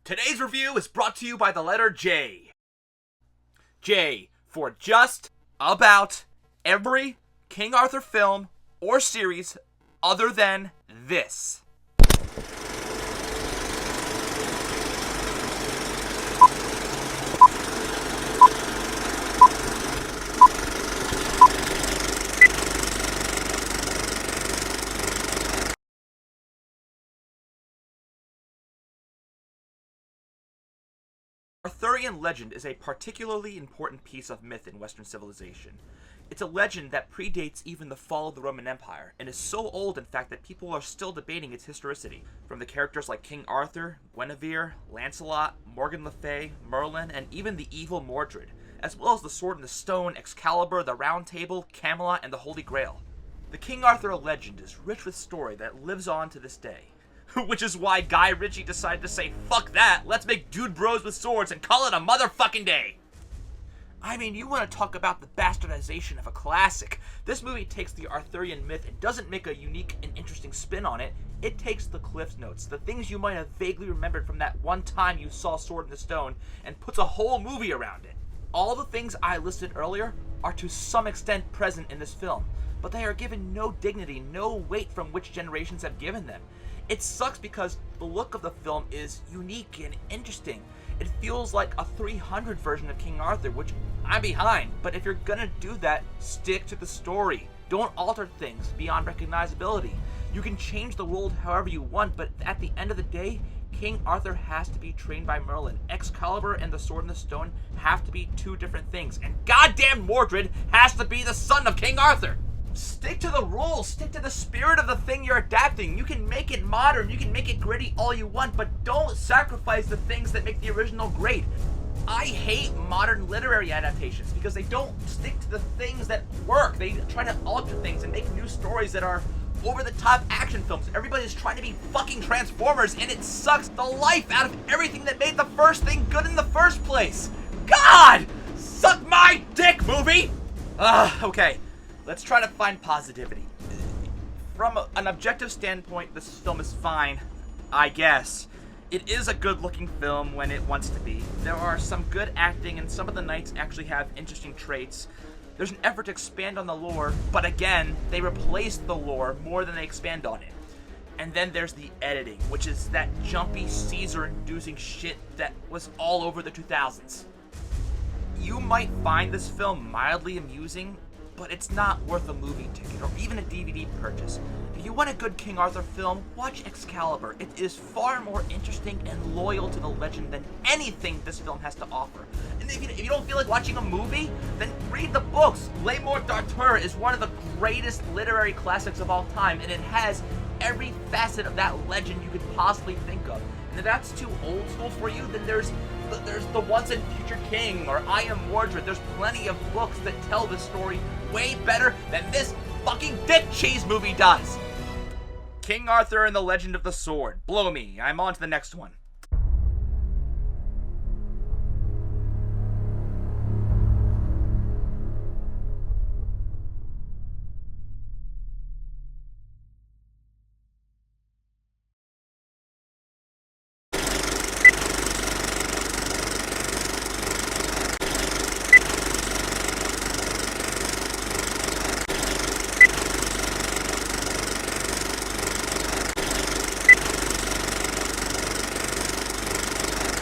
Today's review is brought to you by the letter J. J for just about every King Arthur film or series other than this. Arthurian legend is a particularly important piece of myth in Western civilization. It's a legend that predates even the fall of the Roman Empire, and is so old in fact that people are still debating its historicity. From the characters like King Arthur, Guinevere, Lancelot, Morgan Le Fay, Merlin, and even the evil Mordred, as well as the Sword in the Stone, Excalibur, the Round Table, Camelot, and the Holy Grail. The King Arthur legend is rich with story that lives on to this day. Which is why Guy Ritchie decided to say, fuck that, let's make dude bros with swords and call it a motherfucking day! I mean, you want to talk about the bastardization of a classic. This movie takes the Arthurian myth and doesn't make a unique and interesting spin on it. It takes the Cliff's Notes, the things you might have vaguely remembered from that one time you saw Sword in the Stone, and puts a whole movie around it. All the things I listed earlier are to some extent present in this film, but they are given no dignity, no weight from which generations have given them. It sucks because the look of the film is unique and interesting. It feels like a 300 version of King Arthur, which I'm behind, but if you're gonna do that, stick to the story. Don't alter things beyond recognizability. You can change the world however you want, but at the end of the day, King Arthur has to be trained by Merlin. Excalibur and the Sword in the Stone have to be two different things, and goddamn Mordred has to be the son of King Arthur! Stick to the rules, stick to the spirit of the thing you're adapting. You can make it modern, you can make it gritty all you want, but don't sacrifice the things that make the original great. I hate modern literary adaptations because they don't stick to the things that work. They try to alter things and make new stories that are over-the-top action films. Everybody's trying to be fucking Transformers, and it sucks the life out of everything that made the first thing good in the first place. God! Suck my dick, movie! Okay. Let's try to find positivity. From an objective standpoint, this film is fine, I guess. It is a good-looking film when it wants to be. There are some good acting, and some of the knights actually have interesting traits. There's an effort to expand on the lore, but again, they replace the lore more than they expand on it. And then there's the editing, which is that jumpy, Caesar-inducing shit that was all over the 2000s. You might find this film mildly amusing, but it's not worth a movie ticket or even a DVD purchase. If you want a good King Arthur film, watch Excalibur. It is far more interesting and loyal to the legend than anything this film has to offer. And if you don't feel like watching a movie, then read the books. Les Morts d'Arthur is one of the greatest literary classics of all time, and it has every facet of that legend you could possibly think of. And if that's too old school for you, then there's the Once and Future King, or I Am Mordred. There's plenty of books that tell this story way better than this fucking dick cheese movie does. King Arthur and the Legend of the Sword. Blow me. I'm on to the next one.